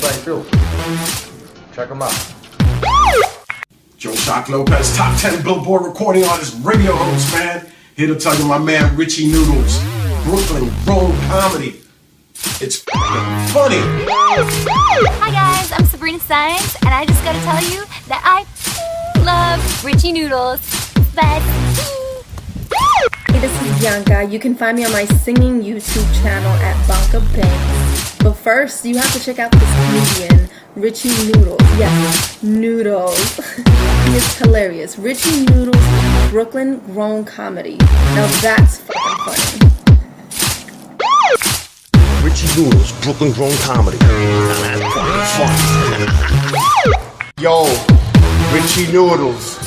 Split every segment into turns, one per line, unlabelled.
website too. Check them out.
Joe Shock Lopez, top 10 Billboard recording artist, radio host, man. Here to tell you my man Richie Noodles, Brooklyn Grown Comedy. It's funny.
Hi guys, I'm Sabrina Sines, and I just gotta tell you that I love Richie Noodles. Best.
Hey, this is Bianca. You can find me on my singing YouTube channel at Banca Banks. But first, you have to check out this comedian, Richie Noodles. Yes, Noodles. He is hilarious. Richie Noodles, Brooklyn Grown Comedy. Now that's fucking funny.
Richie Noodles, Brooklyn Grown Comedy. Now that's fucking fun.
Yo, Richie Noodles,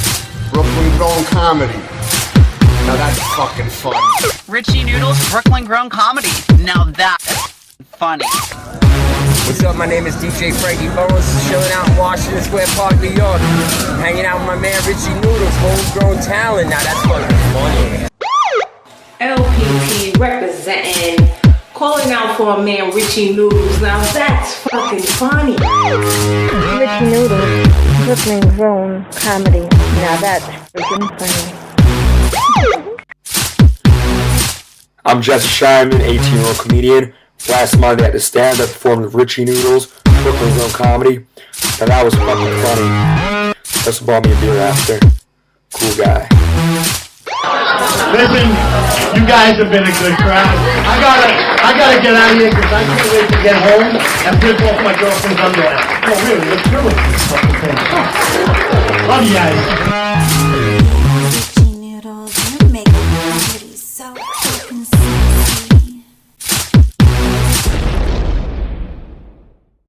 Brooklyn Grown Comedy. Now that's fucking fun.
Richie Noodles, Brooklyn Grown Comedy. Now that's funny.
What's up? My name is DJ Frankie Burrows, chilling out in Washington Square Park, New York. Hanging out with my man Richie Noodles, homegrown talent. Now that's fucking funny.
LPP representing, calling out for a man Richie Noodles. Now that's fucking funny.
Richie Noodles, Brooklyn Grown Comedy. Now that's freaking funny.
I'm Jesse Shireman, 18-year-old comedian. Last Monday at the stand, I performed with Richie Noodles, Brooklyn Grown Comedy. Now that was fucking funny. Just bought me a beer after. Cool guy.
Listen, you guys have been a good crowd. I gotta get out of here because I can't wait to get home and rip off my girlfriend's underwear. Oh really, let's do it. Love you guys.